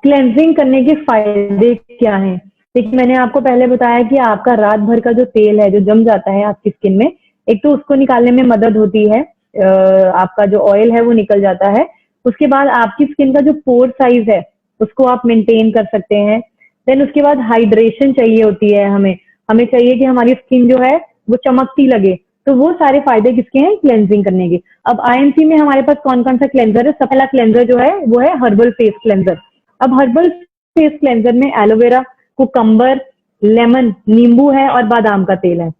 Cleansing करने के फायदे क्या हैं? देखिए, मैंने आपको पहले बताया कि आपका रात भर का जो तेल है, जो जम जाता है आपकी स्किन में, एक तो उसको निकालने में मदद होती है, आपका जो ऑयल है वो निकल जाता है। उसके बाद आपकी स्किन का जो पोर साइज है, उसको आप मेंटेन कर सकते हैं। देन उसके बाद हाइड्रेशन चाहिए होती है हमें। हमें चाहिए कि हमारी स्किन जो है वो चमकती लगे। तो वो सारे फायदे किसके हैं? क्लेंजिंग करने के। अब आईएमसी में हमारे पास कौन कौन सा क्लेंजर है? सबसे पहला क्लेंजर जो है वो है हर्बल फेस क्लेंजर। अब हर्बल फेस क्लेंजर में एलोवेरा, कुकम्बर, लेमन, नींबू है और बादाम का तेल है।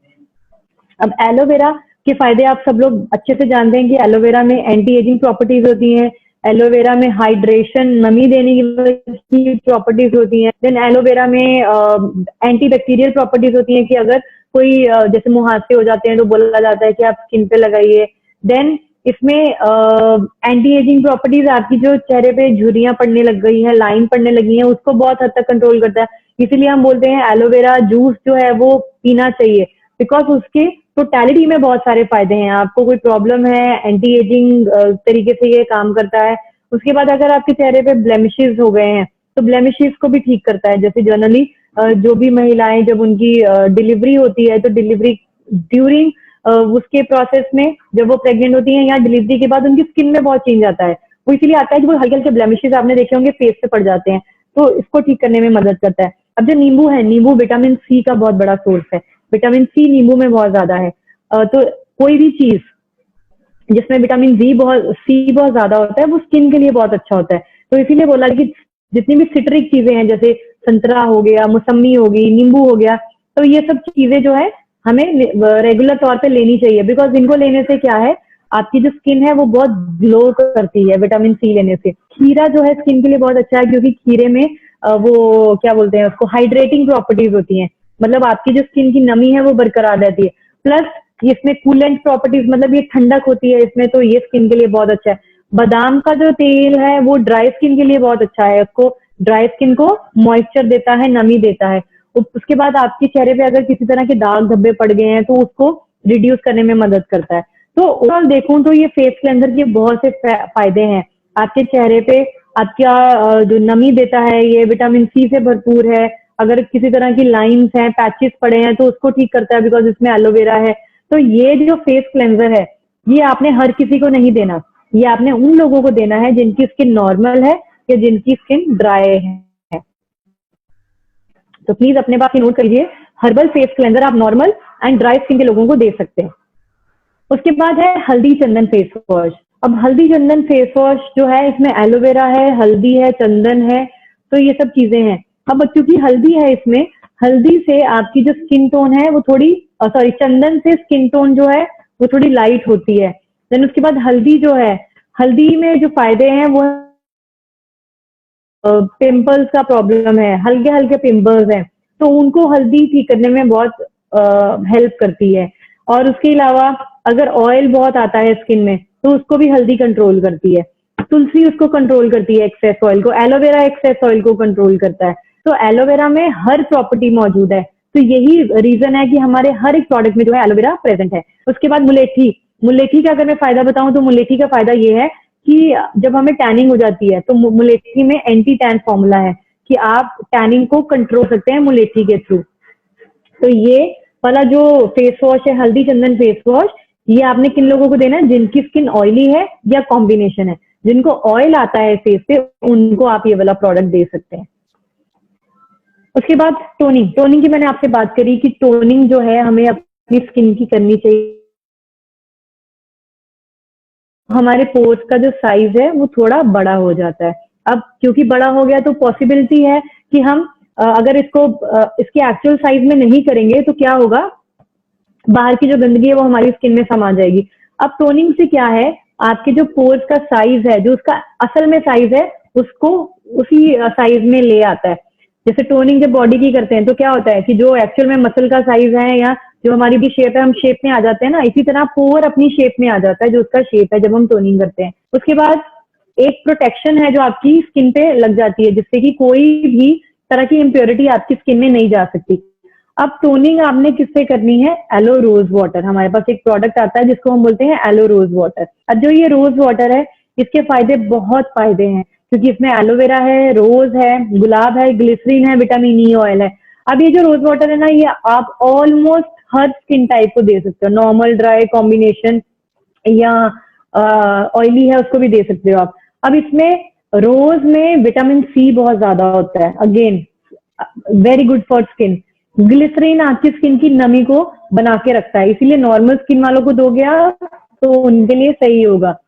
अब एलोवेरा के फायदे आप सब लोग अच्छे से जानते हैं कि एलोवेरा में एंटी एजिंग प्रॉपर्टीज होती हैं। एलोवेरा में हाइड्रेशन, नमी देने की प्रॉपर्टीज होती हैं। देन एलोवेरा में एंटी बैक्टीरियल प्रॉपर्टीज होती हैं कि अगर कोई जैसे मुहासे हो जाते हैं तो बोला जाता है कि आप स्किन पे लगाइए। देन इसमें एंटी एजिंग प्रॉपर्टीज, आपकी जो चेहरे पे झुर्रियां पड़ने लग गई हैं, लाइन पड़ने लगी हैं, उसको बहुत हद तक कंट्रोल करता है। इसीलिए हम बोलते हैं एलोवेरा जूस जो है वो पीना चाहिए, बिकॉज उसके टोटलिटी में बहुत सारे फायदे हैं। आपको कोई प्रॉब्लम है, एंटी एजिंग तरीके से ये काम करता है। उसके बाद अगर आपके चेहरे पे ब्लेमिशेस हो गए हैं तो ब्लेमिशेस को भी ठीक करता है। जैसे जनरली जो भी महिलाएं जब उनकी डिलीवरी होती है तो डिलीवरी ड्यूरिंग उसके प्रोसेस में जब वो प्रेग्नेंट होती हैं या डिलीवरी के बाद उनकी स्किन में बहुत चेंज आता है। वो इसीलिए आता है कि वो हल्के हल्के ब्लेमिशेस आपने देखे होंगे फेस पे पड़ जाते हैं, तो इसको ठीक करने में मदद करता है। अब जो नींबू है, नींबू विटामिन सी का बहुत बड़ा सोर्स है। विटामिन सी नींबू में बहुत ज्यादा है। तो कोई भी चीज जिसमें विटामिन सी बहुत ज्यादा होता है वो स्किन के लिए बहुत अच्छा होता है। तो इसीलिए बोला कि जितनी भी सिट्रिक चीजें हैं, जैसे संतरा हो गया, मौसमी हो गई, नींबू हो गया, तो ये सब चीजें जो है हमें रेगुलर तौर पे लेनी चाहिए। बिकॉज इनको लेने से क्या है, आपकी जो स्किन है वो बहुत ग्लो करती है विटामिन सी लेने से। खीरा जो है स्किन के लिए बहुत अच्छा है, क्योंकि खीरे में वो क्या बोलते हैं उसको, हाइड्रेटिंग प्रॉपर्टीज होती हैं। मतलब आपकी जो स्किन की नमी है वो बरकरार रहती है। प्लस इसमें कूलेंट प्रॉपर्टीज, मतलब ये ठंडक होती है इसमें, तो ये स्किन के लिए बहुत अच्छा है। बादाम का जो तेल है वो ड्राई स्किन के लिए बहुत अच्छा है। उसको ड्राई स्किन को मॉइस्चर देता है, नमी देता है। उसके बाद आपके चेहरे पे अगर किसी तरह के दाग धब्बे पड़ गए हैं तो उसको रिड्यूस करने में मदद करता है। तो ओवरऑल देखूं तो ये फेस क्लेंजर के बहुत से फायदे हैं। आपके चेहरे पे आपका जो नमी देता है, ये विटामिन सी से भरपूर है। अगर किसी तरह की लाइंस हैं, पैचेस पड़े हैं, तो उसको ठीक करता है बिकॉज इसमें एलोवेरा है। तो ये जो फेस क्लेंजर है ये आपने हर किसी को नहीं देना, ये आपने उन लोगों को देना है जिनकी स्किन नॉर्मल है या जिनकी स्किन ड्राई है। तो प्लीज अपने पास नोट करिए, हर्बल फेस क्लेंजर आप नॉर्मल एंड ड्राई स्किन के लोगों को दे सकते हैं। उसके बाद है हल्दी चंदन फेस वॉश। अब हल्दी चंदन फेस वॉश जो है, इसमें एलोवेरा है, हल्दी है, चंदन है, तो ये सब चीजें हैं। अब क्योंकि हल्दी है इसमें, हल्दी से आपकी जो स्किन टोन है वो थोड़ी, सॉरी, चंदन से स्किन टोन जो है वो थोड़ी लाइट होती है। देन उसके बाद हल्दी जो है, हल्दी में जो फायदे हैं वो पिंपल्स का प्रॉब्लम है, हल्के हल्के पिंपल्स हैं, तो उनको हल्दी ठीक करने में बहुत हेल्प करती है। और उसके अलावा अगर ऑयल बहुत आता है स्किन में तो उसको भी हल्दी कंट्रोल करती है। तुलसी उसको कंट्रोल करती है, एक्सेस ऑयल को। एलोवेरा एक्सेस ऑयल को कंट्रोल करता है। तो एलोवेरा में हर प्रॉपर्टी मौजूद है। तो यही रीजन है कि हमारे हर एक प्रोडक्ट में जो है एलोवेरा प्रेजेंट है। उसके बाद मुलेठी, मुलेठी का अगर मैं फायदा बताऊं तो मुलेठी का फायदा ये है कि जब हमें टैनिंग हो जाती है तो मुलेठी में एंटी टैन फॉर्मूला है कि आप टैनिंग को कंट्रोल सकते हैं मुलेठी के थ्रू। तो ये वाला जो फेस वॉश है, हल्दी चंदन फेस वॉश, ये आपने किन लोगों को देना है? जिनकी स्किन ऑयली है या कॉम्बिनेशन है। जिनको ऑयल आता है फेस पे उनको आप ये वाला प्रोडक्ट दे सकते हैं। उसके बाद टोनिंग, टोनिंग की मैंने आपसे बात करी कि टोनिंग जो है हमें अपनी स्किन की करनी चाहिए। हमारे पोर्स का जो साइज है वो थोड़ा बड़ा हो जाता है। अब क्योंकि बड़ा हो गया तो पॉसिबिलिटी है कि हम अगर इसको इसके एक्चुअल साइज में नहीं करेंगे तो क्या होगा, बाहर की जो गंदगी है वो हमारी स्किन में समा जाएगी। अब टोनिंग से क्या है, आपके जो पोर्स का साइज है, जो उसका असल में साइज है, उसको उसी साइज में ले आता है। जैसे टोनिंग जब बॉडी की करते हैं तो क्या होता है कि जो एक्चुअल में मसल का साइज है या जो हमारी भी शेप है, हम शेप में आ जाते हैं ना, इसी तरह पोर अपनी शेप में आ जाता है जो उसका शेप है जब हम टोनिंग करते हैं। उसके बाद एक प्रोटेक्शन है जो आपकी स्किन पे लग जाती है, जिससे कि कोई भी तरह की इम्प्योरिटी आपकी स्किन में नहीं जा सकती। अब टोनिंग आपने किससे करनी है? Aloe rose water. हमारे पास एक प्रोडक्ट आता है जिसको हम बोलते हैं एलो रोज वाटर। अब जो ये रोज वाटर है इसके फायदे बहुत फायदे हैं, क्योंकि इसमें एलोवेरा है, रोज है, गुलाब है, ग्लिसरीन है, विटामिन ई ऑयल है। अब ये जो रोज वाटर है ना, ये आप ऑलमोस्ट हर स्किन टाइप को दे सकते हो, नॉर्मल, ड्राई कॉम्बिनेशन, या ऑयली है उसको भी दे सकते हो आप। अब इसमें रोज में विटामिन सी बहुत ज्यादा होता है, again very good for skin. Glycerin आपकी स्किन की नमी को बना के रखता है, इसीलिए नॉर्मल स्किन वालों को दोगे आप तो उनके लिए सही होगा।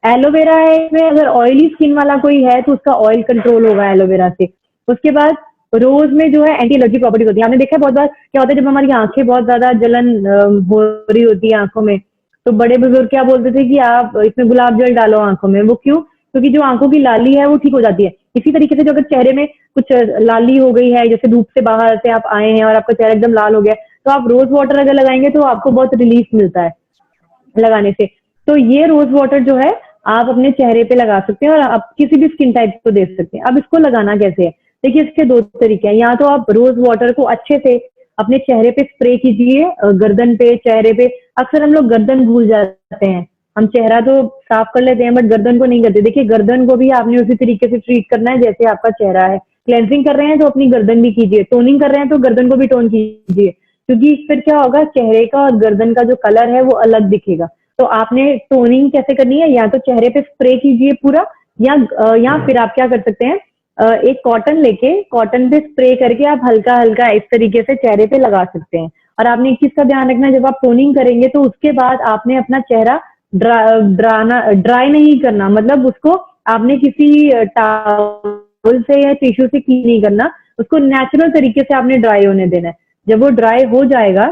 एलोवेरा है इसमें, अगर ऑयली स्किन वाला कोई है तो उसका ऑयल कंट्रोल होगा एलोवेरा से। उसके बाद रोज में जो है एंटी एलर्जी प्रॉपर्टीज होती है। आपने देखा है बहुत बार क्या होता है, जब हमारी आंखें बहुत ज्यादा जलन हो रही होती है आंखों में, तो बड़े बुजुर्ग क्या बोलते थे कि आप इसमें गुलाब जल डालो आंखों में। वो क्यों? क्योंकि जो आंखों की लाली है वो ठीक हो जाती है। इसी तरीके से जो अगर चेहरे में कुछ लाली हो गई है, जैसे धूप से बाहर से आप आए हैं और आपका चेहरा एकदम लाल हो गया, तो आप रोज वाटर अगर लगाएंगे तो आपको बहुत रिलीफ मिलता है लगाने से। तो ये रोज वाटर जो है आप अपने चेहरे पे लगा सकते हैं और आप किसी भी स्किन टाइप को दे सकते हैं। अब इसको लगाना कैसे है? देखिए, इसके दो तरीके हैं। या तो आप रोज वाटर को अच्छे से अपने चेहरे पे स्प्रे कीजिए, गर्दन पे, चेहरे पे। अक्सर हम लोग गर्दन भूल जाते हैं, हम चेहरा तो साफ कर लेते हैं बट गर्दन को नहीं करते। देखिए, गर्दन को भी आपने उसी तरीके से ट्रीट करना है जैसे आपका चेहरा है। क्लेंजिंग कर रहे हैं तो अपनी गर्दन भी कीजिए, टोनिंग कर रहे हैं तो गर्दन को भी टोन कीजिए, क्योंकि फिर क्या होगा, चेहरे का और गर्दन का जो कलर है वो अलग दिखेगा। तो आपने टोनिंग कैसे करनी है? या तो चेहरे पे स्प्रे कीजिए पूरा, या फिर आप क्या कर सकते हैं, एक कॉटन लेके कॉटन पे स्प्रे करके आप हल्का हल्का इस तरीके से चेहरे पे लगा सकते हैं। और आपने एक चीज का ध्यान रखना है, जब आप टोनिंग करेंगे तो उसके बाद आपने अपना चेहरा ड्राई नहीं करना, मतलब उसको आपने किसी टॉवल से या टिश्यू से क्लीन नहीं करना, उसको नेचुरल तरीके से आपने ड्राई होने देना है। जब वो ड्राई हो जाएगा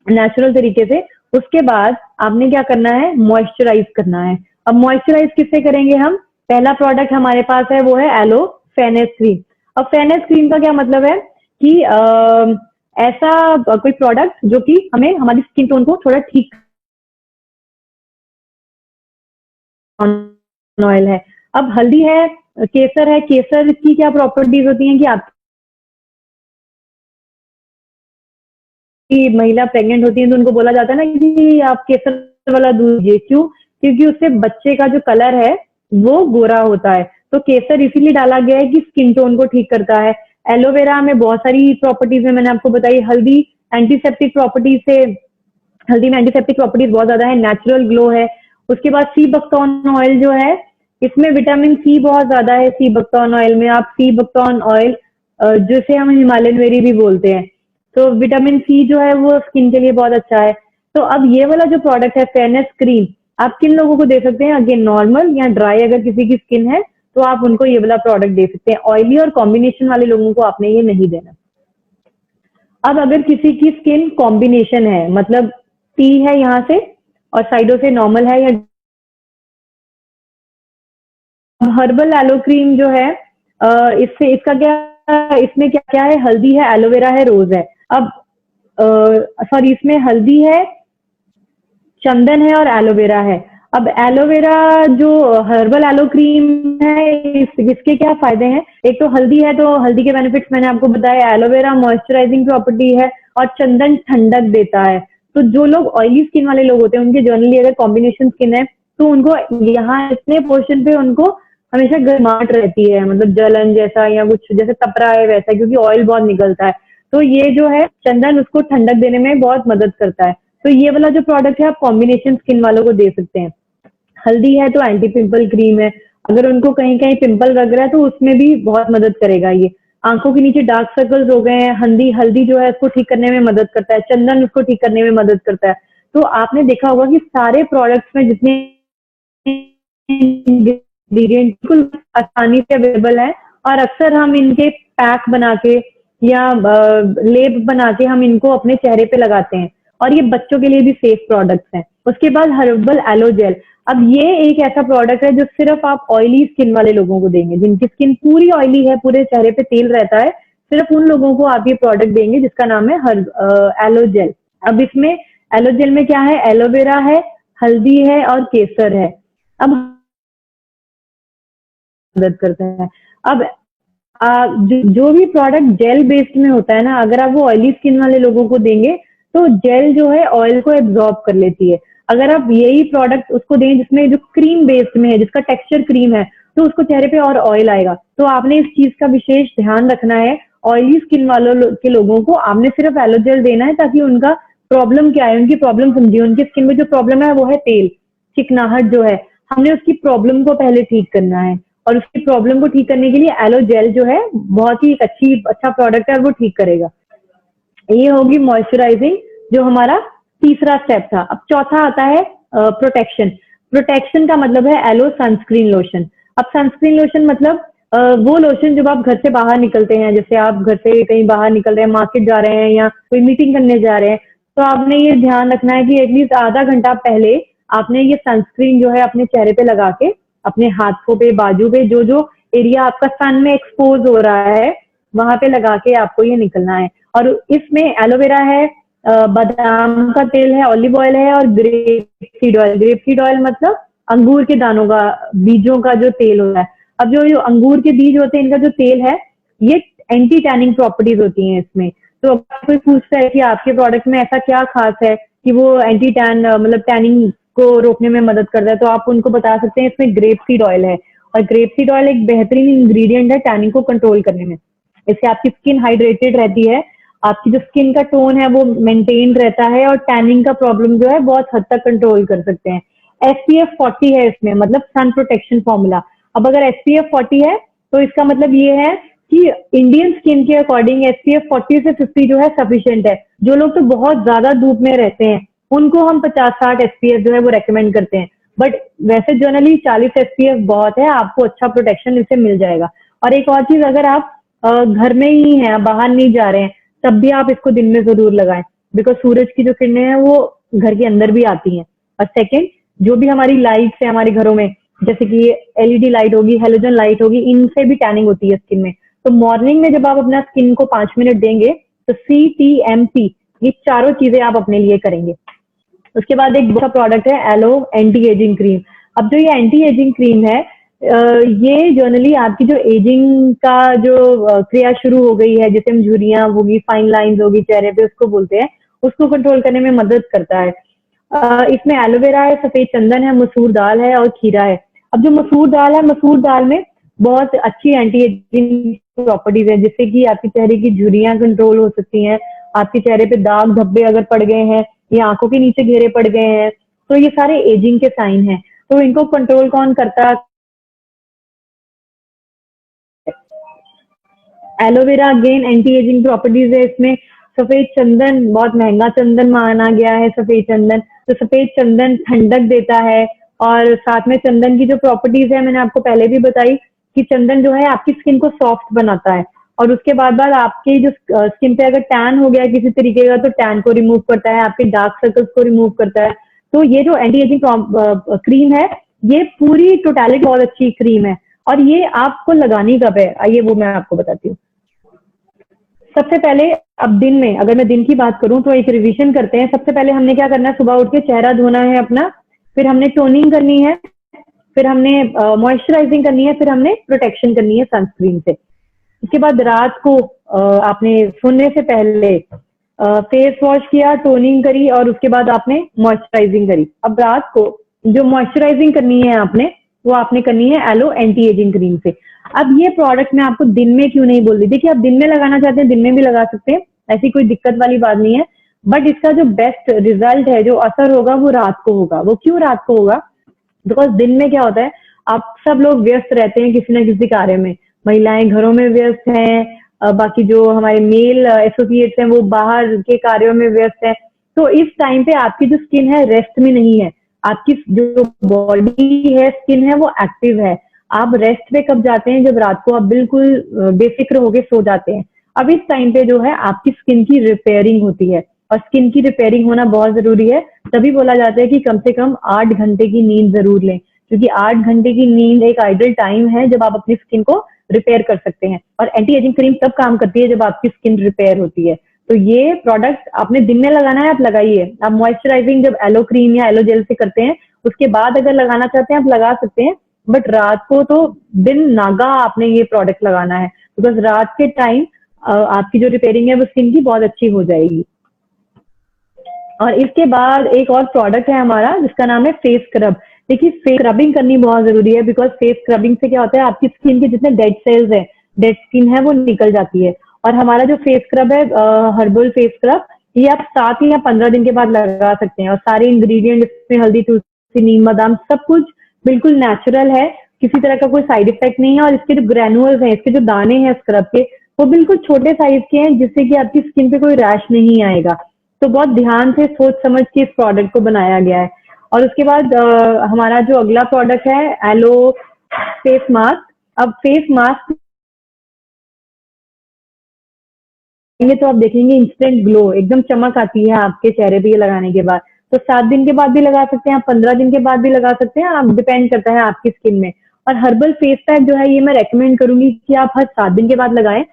नेचुरल तरीके से, उसके बाद आपने क्या करना है, मॉइस्चराइज करना है। अब मॉइस्चराइज किससे करेंगे हम? पहला प्रोडक्ट हमारे पास है वो है एलो फेनेस क्रीम। अब फेनेस क्रीम का क्या मतलब है कि ऐसा कोई प्रोडक्ट जो कि हमें हमारी स्किन टोन को थोड़ा ठीक ऑयल है। अब हल्दी है, केसर है। केसर की क्या प्रॉपर्टीज होती हैं कि आपकी महिला प्रेग्नेंट होती है तो उनको बोला जाता है ना कि आप केसर वाला दूध लीजिए। क्यों? क्योंकि उससे बच्चे का जो कलर है वो गोरा होता है। तो केसर इसीलिए डाला गया है कि स्किन टोन को ठीक करता है। एलोवेरा में बहुत सारी प्रॉपर्टीज है, मैंने आपको बताई। हल्दी एंटीसेप्टिक प्रॉपर्टीज से, हल्दी में एंटीसेप्टिक प्रॉपर्टीज बहुत ज्यादा है, नेचुरल ग्लो है। उसके बाद सी बकथॉर्न ऑयल जो है, इसमें विटामिन सी बहुत ज्यादा है। सी बकथॉर्न ऑयल में आप सी बकथॉर्न ऑयल, जिसे हम हिमालयन वेरी भी बोलते हैं, तो विटामिन सी जो है वो स्किन के लिए बहुत अच्छा है। तो अब ये वाला जो प्रोडक्ट है फेयरनेस क्रीम, आप किन लोगों को दे सकते हैं? अगेन नॉर्मल या ड्राई, अगर किसी की स्किन है तो आप उनको ये वाला प्रोडक्ट दे सकते हैं। ऑयली और कॉम्बिनेशन वाले लोगों को आपने ये नहीं देना। अब अगर किसी की स्किन कॉम्बिनेशन है, मतलब टी है यहाँ से और साइडों से नॉर्मल है, या हर्बल एलो क्रीम जो है, इससे इसका क्या, इसमें क्या क्या है? हल्दी है, एलोवेरा है, रोज है। अब सॉरी, इसमें हल्दी है, चंदन है और एलोवेरा है। अब एलोवेरा जो हर्बल एलो क्रीम है, इसके क्या फायदे हैं? एक तो हल्दी है, तो हल्दी के बेनिफिट्स मैंने आपको बताया। एलोवेरा मॉइस्चराइजिंग प्रॉपर्टी है और चंदन ठंडक देता है। तो जो लोग ऑयली स्किन वाले लोग होते हैं, उनके जनरली अगर कॉम्बिनेशन स्किन है तो उनको यहाँ इतने पोर्शन पे उनको हमेशा गर्माहट रहती है, मतलब जलन जैसा या कुछ जैसे तपरा है वैसा, क्योंकि ऑयल बहुत निकलता है। तो ये जो है चंदन उसको ठंडक देने में बहुत मदद करता है। तो ये वाला जो प्रोडक्ट है आप कॉम्बिनेशन स्किन वालों को दे सकते हैं। हल्दी है तो एंटी पिंपल क्रीम है, अगर उनको कहीं कहीं पिंपल लग रहा है तो उसमें भी बहुत मदद करेगा ये। आंखों के नीचे डार्क सर्कल्स हो गए हैं, हल्दी हल्दी जो है उसको ठीक करने में मदद करता है। चंदन उसको ठीक करने में मदद करता है। तो आपने देखा होगा कि सारे प्रोडक्ट्स में जितने इंग्रेडिएंट बिल्कुल आसानी से अवेलेबल है, और अक्सर हम इनके पैक बना के या लेप बना के हम इनको अपने चेहरे पे लगाते हैं, और ये बच्चों के लिए भी सेफ प्रोडक्ट्स हैं। उसके बाद हर्बल एलो जेल। अब ये एक ऐसा प्रोडक्ट है जो सिर्फ आप ऑयली स्किन वाले लोगों को देंगे, जिनकी स्किन पूरी ऑयली है, पूरे चेहरे पे तेल रहता है, सिर्फ उन लोगों को आप ये प्रोडक्ट देंगे, जिसका नाम है एलो जेल। अब इसमें एलो जेल में क्या है? एलोवेरा है, हल्दी है और केसर है। अब मदद करता है। अब जो भी प्रोडक्ट जेल बेस्ड में होता है ना, अगर आप वो ऑयली स्किन वाले लोगों को देंगे तो जेल जो है ऑयल को एब्जॉर्ब कर लेती है। अगर आप यही प्रोडक्ट उसको दें जिसमें जो क्रीम बेस्ड में है, जिसका टेक्सचर क्रीम है, तो उसको चेहरे पे और ऑयल आएगा। तो आपने इस चीज का विशेष ध्यान रखना है। ऑयली स्किन वालों के लोगों को आपने सिर्फ एलो जेल देना है, ताकि उनका प्रॉब्लम क्या है, उनकी प्रॉब्लम समझिए। उनकी स्किन में जो प्रॉब्लम है वो है तेल, चिकनाहट जो है, हमने उसकी प्रॉब्लम को पहले ठीक करना है। और उसकी प्रॉब्लम को ठीक करने के लिए एलो जेल जो है बहुत ही अच्छा प्रोडक्ट है और वो ठीक करेगा। ये होगी मॉइस्चराइजिंग, जो हमारा तीसरा स्टेप था। अब चौथा आता है प्रोटेक्शन। प्रोटेक्शन का मतलब है एलो सनस्क्रीन लोशन। अब सनस्क्रीन लोशन मतलब वो लोशन जब आप घर से बाहर निकलते हैं, जैसे आप घर से कहीं बाहर निकल रहे हैं, मार्केट जा रहे हैं या कोई मीटिंग करने जा रहे हैं, तो आपने ये ध्यान रखना है कि एटलीस्ट आधा घंटा पहले आपने ये सनस्क्रीन जो है अपने चेहरे पे लगा के, अपने हाथों पे, बाजू पे, जो जो एरिया आपका सन में एक्सपोज हो रहा है वहां पे लगा के आपको ये निकलना है। और इसमें एलोवेरा है, बादाम का तेल है, ऑलिव ऑयल है और grape seed oil. Grape seed oil मतलब अंगूर के दानों का, बीजों का जो तेल होता है। अब जो अंगूर के बीज होते हैं, इनका जो तेल है ये एंटी टैनिंग प्रॉपर्टीज होती हैं इसमें। तो अगर कोई पूछता है कि आपके प्रोडक्ट में ऐसा क्या खास है कि वो एंटी टैन मतलब टैनिंग को रोकने में मदद करता है, तो आप उनको बता सकते हैं इसमें ग्रेप सीड ऑयल है। और ग्रेप सीड ऑयल एक बेहतरीन इंग्रेडिएंट है टैनिंग को कंट्रोल करने में। इससे आपकी स्किन हाइड्रेटेड रहती है, आपकी जो स्किन का टोन है वो मेंटेन रहता है और टैनिंग का प्रॉब्लम जो है बहुत हद तक कंट्रोल कर सकते हैं। SPF 40 है इसमें, मतलब सन प्रोटेक्शन फॉर्मूला। अब अगर SPF 40 है तो इसका मतलब ये है कि इंडियन स्किन के अकॉर्डिंग SPF 40 से 50 जो है सफिशिएंट है। जो लोग तो बहुत ज्यादा धूप में रहते हैं उनको हम 50-60 SPF जो है वो रेकमेंड करते हैं, बट वैसे जनरली 40 SPF बहुत है, आपको अच्छा प्रोटेक्शन इससे मिल जाएगा। और एक और चीज, अगर आप घर में ही हैं, बाहर नहीं जा रहे हैं, तब भी आप इसको दिन में जरूर लगाएं, बिकॉज सूरज की जो किरणें हैं वो घर के अंदर भी आती हैं। और सेकंड, जो भी हमारी लाइट्स है हमारे घरों में, जैसे कि LED लाइट होगी, हेलोजन लाइट होगी, इनसे भी टैनिंग होती है स्किन में। तो मॉर्निंग में जब आप अपना स्किन को 5 मिनट देंगे तो CTMP ये चारों चीजें आप अपने लिए करेंगे। उसके बाद एक दूसरा प्रोडक्ट है एलो एंटी एजिंग क्रीम। अब जो ये एंटी एजिंग क्रीम है, ये जनरली आपकी जो एजिंग का जो क्रिया शुरू हो गई है, जैसे झुर्रियां होगी, फाइन लाइंस होगी चेहरे पे, उसको बोलते हैं, उसको कंट्रोल करने में मदद करता है। इसमें एलोवेरा है, सफेद चंदन है, मसूर दाल है और खीरा है। अब जो मसूर दाल है, मसूर दाल में बहुत अच्छी एंटी एजिंग प्रॉपर्टीज है, जिससे कि आपके चेहरे की झुर्रियां कंट्रोल हो सकती हैं, आपके चेहरे पे दाग धब्बे अगर पड़ गए हैं या आंखों के नीचे घेरे पड़ गए हैं, तो ये सारे एजिंग के साइन हैं। तो इनको कंट्रोल कौन करता है? Aloe vera again anti ageing properties है इसमें। सफेद चंदन, बहुत महंगा चंदन माना गया है सफेद चंदन, तो सफेद चंदन ठंडक देता है। और साथ में चंदन की जो प्रॉपर्टीज है मैंने आपको पहले भी बताई कि चंदन जो है आपकी स्किन को सॉफ्ट बनाता है, और उसके बाद आपकी जो स्किन पे अगर टैन हो गया किसी तरीके का तो टैन को रिमूव करता है, आपके डार्क सर्कल्स को रिमूव करता है। तो ये जो एंटी एजिंग क्रीम है, ये पूरी टोटलिटी बहुत अच्छी क्रीम है। और ये आपको लगानी कब है, आइए वो मैं आपको बताती हूँ। सबसे पहले, अब दिन में अगर मैं दिन की बात करूं तो एक रिवीजन करते हैं। सबसे पहले हमने क्या करना है, सुबह उठ के चेहरा धोना है अपना, फिर हमने टोनिंग करनी है, फिर हमने मॉइस्चराइजिंग करनी है, फिर हमने प्रोटेक्शन करनी है सनस्क्रीन से। उसके बाद रात को आपने सोने से पहले फेस वॉश किया, टोनिंग करी और उसके बाद आपने मॉइस्चराइजिंग करी। अब रात को जो मॉइस्चराइजिंग करनी है आपने, वो आपने करनी है एलो एंटी एजिंग क्रीम से। अब ये प्रोडक्ट मैं आपको दिन में क्यों नहीं बोल रही, देखिए आप दिन में लगाना चाहते हैं दिन में भी लगा सकते हैं, ऐसी कोई दिक्कत वाली बात नहीं है, बट इसका जो बेस्ट रिजल्ट है, जो असर होगा वो रात को होगा। वो क्यों रात को होगा? बिकॉज दिन में क्या होता है, आप सब लोग व्यस्त रहते हैं किसी न किसी कार्य में, महिलाएं घरों में व्यस्त हैं, बाकी जो हमारे मेल एसोसिएट्स हैं वो बाहर के कार्यों में व्यस्त हैं। तो इस टाइम पे आपकी जो स्किन है रेस्ट में नहीं है, आपकी जो बॉडी है, स्किन है, वो एक्टिव है। आप रेस्ट पे कब जाते हैं? जब रात को आप बिल्कुल बेफिक्र होके सो जाते हैं। अब इस टाइम पे जो है आपकी स्किन की रिपेयरिंग होती है, और स्किन की रिपेयरिंग होना बहुत जरूरी है। तभी बोला जाता है कि कम से कम 8 घंटे की नींद जरूर लें, क्योंकि 8 घंटे की नींद एक आइडियल टाइम है जब आप अपनी स्किन को रिपेयर कर सकते हैं। और एंटी एजिंग क्रीम तब काम करती है जब आपकी स्किन रिपेयर होती है। तो ये प्रोडक्ट आपने दिन में लगाना है, आप लगाइए। आप मॉइस्चराइजिंग जब एलो क्रीम या एलो जेल से करते हैं, उसके बाद अगर लगाना चाहते हैं आप लगा सकते हैं, बट रात को तो दिन नागा आपने ये प्रोडक्ट लगाना है, बिकॉज रात के टाइम आपकी जो रिपेयरिंग है वो स्किन की बहुत अच्छी हो जाएगी। और इसके बाद एक और प्रोडक्ट है हमारा जिसका नाम है फेस स्क्रब। देखिए फेस स्क्रबिंग करनी बहुत जरूरी है, बिकॉज फेस स्क्रबिंग से क्या होता है, आपकी स्किन के जितने डेड सेल्स हैं, डेड स्किन है, वो निकल जाती है। और हमारा जो फेस स्क्रब है, हर्बल फेस स्क्रब, ये आप 7 या 15 दिन के बाद लगा सकते हैं। और सारे इंग्रेडिएंट इसमें हल्दी, तुलसी, नीम, बादाम, सब कुछ बिल्कुल नेचुरल है, किसी तरह का कोई साइड इफेक्ट नहीं है। और इसके जो ग्रेनुअल्स हैं, इसके जो दाने हैं स्क्रब के, वो बिल्कुल छोटे साइज के हैं, जिससे कि आपकी स्किन पे कोई रैश नहीं आएगा। तो बहुत ध्यान से सोच समझ के इस प्रोडक्ट को बनाया गया है। और उसके बाद हमारा जो अगला प्रोडक्ट है, एलो फेस मास्क। अब फेस मास्क तो आप देखेंगे इंस्टेंट ग्लो, एकदम चमक आती है आपके चेहरे पे ये लगाने के बाद। तो 7 दिन के बाद भी लगा सकते हैं आप, 15 दिन के बाद भी लगा सकते हैं आप, डिपेंड करता है आपकी स्किन में। और हर्बल फेस पैक जो है, ये मैं रेकमेंड करूंगी कि आप हर 7 दिन के बाद लगाएं,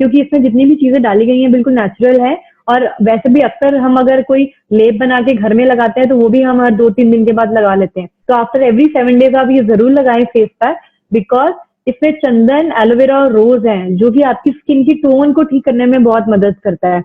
क्योंकि इसमें जितनी भी चीजें डाली गई हैं बिल्कुल नेचुरल है। और वैसे भी अक्सर हम अगर कोई लेप बना के घर में लगाते हैं, तो वो भी हम हर 2-3 दिन के बाद लगा लेते हैं। तो आफ्टर एवरी 7 डेज आप ये जरूर लगाएं फेस पैक, बिकॉज इसमें चंदन, एलोवेरा और रोज है, जो कि आपकी स्किन की टोन को ठीक करने में बहुत मदद करता है।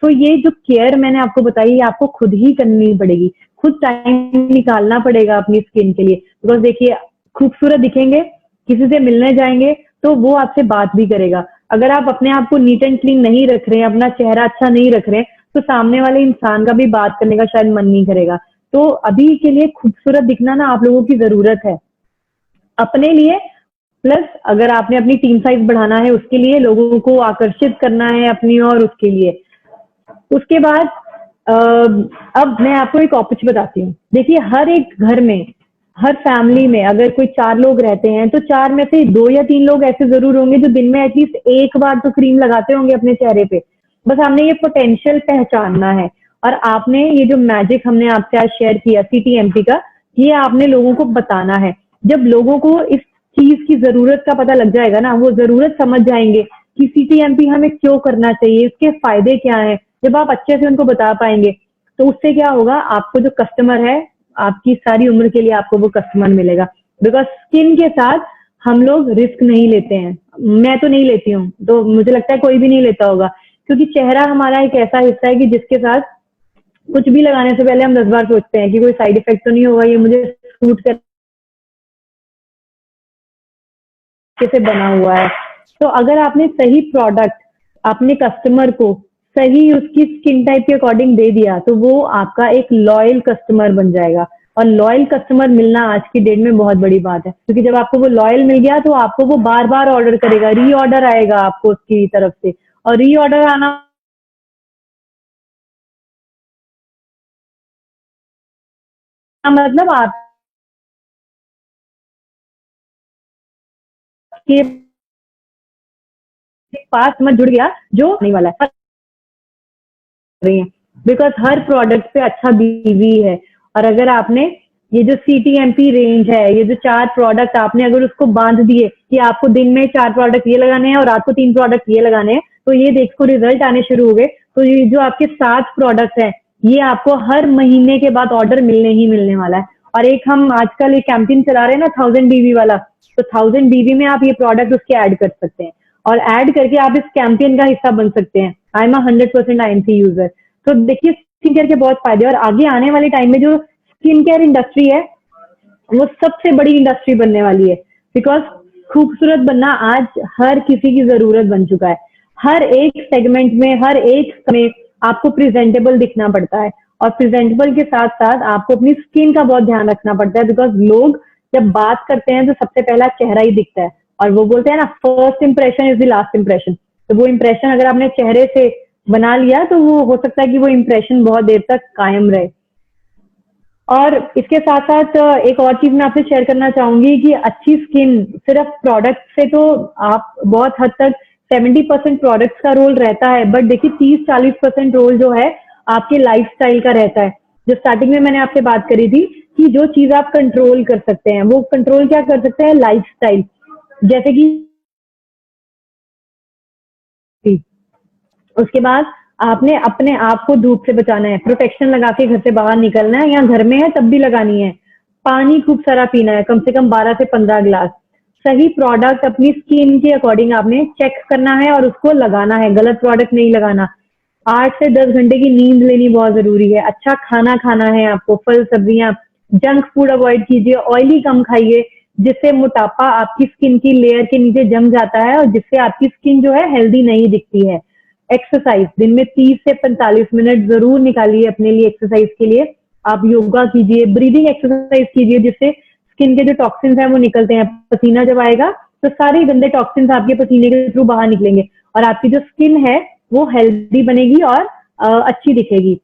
तो ये जो केयर मैंने आपको बताई, ये आपको खुद ही करनी पड़ेगी, खुद टाइम निकालना पड़ेगा अपनी स्किन के लिए। बिकॉज देखिए, खूबसूरत दिखेंगे, किसी से मिलने जाएंगे तो वो आपसे बात भी करेगा। अगर आप अपने आप को नीट एंड क्लीन नहीं रख रहे हैं, अपना चेहरा अच्छा नहीं रख रहे हैं, तो सामने वाले इंसान का भी बात करने का शायद मन नहीं करेगा। तो अभी के लिए खूबसूरत दिखना ना आप लोगों की जरूरत है, अपने लिए, प्लस अगर आपने अपनी टीम साइज बढ़ाना है उसके लिए, लोगों को आकर्षित करना है अपनी और उसके लिए। उसके बाद अब मैं आपको एक और कुछ बताती हूँ। देखिए, हर एक घर में, हर फैमिली में अगर कोई 4 लोग रहते हैं, तो 4 में से 2 या 3 लोग ऐसे जरूर होंगे जो दिन में एटलीस्ट एक बार तो क्रीम लगाते होंगे अपने चेहरे पे। बस हमने ये पोटेंशियल पहचानना है, और आपने ये जो मैजिक हमने आपसे आज शेयर किया CTMP का, ये आपने लोगों को बताना है। जब लोगों को इस चीज की जरूरत का पता लग जाएगा ना, वो जरूरत समझ जाएंगे कि CTMP हमें क्यों करना चाहिए, इसके फायदे क्या हैं। जब आप अच्छे से उनको बता पाएंगे, तो उससे क्या होगा, आपको जो कस्टमर है, आपकी सारी उम्र के लिए आपको वो कस्टमर मिलेगा। बिकॉज स्किन के साथ हम लोग रिस्क नहीं लेते हैं, मैं तो नहीं लेती हूँ, तो मुझे लगता है कोई भी नहीं लेता होगा, क्योंकि चेहरा हमारा एक ऐसा हिस्सा है कि जिसके साथ कुछ भी लगाने से पहले हम 10 बार सोचते हैं कि कोई साइड इफेक्ट तो नहीं होगा, ये मुझे सूट कर कैसे बना हुआ है। तो अगर आपने सही प्रोडक्ट अपने कस्टमर को सही उसकी स्किन टाइप के अकॉर्डिंग दे दिया, तो वो आपका एक लॉयल कस्टमर बन जाएगा। और लॉयल कस्टमर मिलना आज की डेट में बहुत बड़ी बात है, क्योंकि जब आपको वो लॉयल मिल गया, तो आपको वो बार बार ऑर्डर करेगा, रीऑर्डर आएगा आपको उसकी तरफ से। और रीऑर्डर आना मतलब आपके पास मत जुड़ गया जो नहीं वाला है रही है, बिकॉज हर प्रोडक्ट पे अच्छा बीवी है। और अगर आपने ये जो CTMP रेंज है, ये जो 4 प्रोडक्ट आपने अगर उसको बांध दिए कि आपको दिन में 4 प्रोडक्ट ये लगाने हैं और रात को 3 प्रोडक्ट ये लगाने हैं, तो ये देखो रिजल्ट आने शुरू हो गए। तो ये जो आपके 7 प्रोडक्ट है, ये आपको हर महीने के बाद ऑर्डर मिलने ही मिलने वाला है। और एक हम आजकल एक कैंपेन चला रहे हैं ना, 1000 BV वाला, तो 1000 BV में आप ये प्रोडक्ट उसके ऐड कर सकते हैं, और ऐड करके आप इस कैंपेन का हिस्सा बन सकते हैं। I am 100% IMC user. तो देखिए, स्किन केयर के बहुत फायदे, और आगे आने वाले टाइम में जो स्किन केयर इंडस्ट्री है, वो सबसे बड़ी इंडस्ट्री बनने वाली है। बिकॉज खूबसूरत बनना आज हर किसी की जरूरत बन चुका है। हर एक सेगमेंट में, हर एक में आपको प्रेजेंटेबल दिखना पड़ता है, और प्रेजेंटेबल के साथ साथ आपको अपनी स्किन का बहुत ध्यान रखना पड़ता है। बिकॉज लोग जब बात करते हैं, तो सबसे पहला चेहरा ही दिखता है, और वो बोलते हैं ना, first impression is the last impression. तो वो इंप्रेशन अगर आपने चेहरे से बना लिया, तो वो हो सकता है कि वो इंप्रेशन बहुत देर तक कायम रहे। और इसके साथ साथ एक और चीज मैं आपसे शेयर करना चाहूंगी कि अच्छी स्किन सिर्फ प्रोडक्ट से तो आप बहुत हद तक 70% प्रोडक्ट्स का रोल रहता है, बट देखिए 30-40% रोल जो है आपके लाइफस्टाइल का रहता है। जो स्टार्टिंग में मैंने आपसे बात करी थी कि जो चीज आप कंट्रोल कर सकते हैं, वो कंट्रोल क्या कर सकते हैं, लाइफस्टाइल। जैसे कि उसके बाद आपने अपने आप को धूप से बचाना है, प्रोटेक्शन लगा के घर से बाहर निकलना है, या घर में है तब भी लगानी है। पानी खूब सारा पीना है, कम से कम 12 से 15 गिलास। सही प्रोडक्ट अपनी स्किन के अकॉर्डिंग आपने चेक करना है और उसको लगाना है, गलत प्रोडक्ट नहीं लगाना। 8 से 10 घंटे की नींद लेनी बहुत जरूरी है। अच्छा खाना खाना है आपको, फल सब्जियां, जंक फूड अवॉइड कीजिए, ऑयली कम खाइए, जिससे मोटापा आपकी स्किन की लेयर के नीचे जम जाता है और जिससे आपकी स्किन जो है हेल्दी नहीं दिखती है। एक्सरसाइज, दिन में 30 से 45 मिनट जरूर निकालिए अपने लिए एक्सरसाइज के लिए। आप योगा कीजिए, ब्रीदिंग एक्सरसाइज कीजिए, जिससे स्किन के जो टॉक्सिन्स हैं वो निकलते हैं। पसीना जब आएगा तो सारे गंदे टॉक्सिन्स आपके पसीने के थ्रू बाहर निकलेंगे और आपकी जो स्किन है वो हेल्दी बनेगी और अच्छी दिखेगी।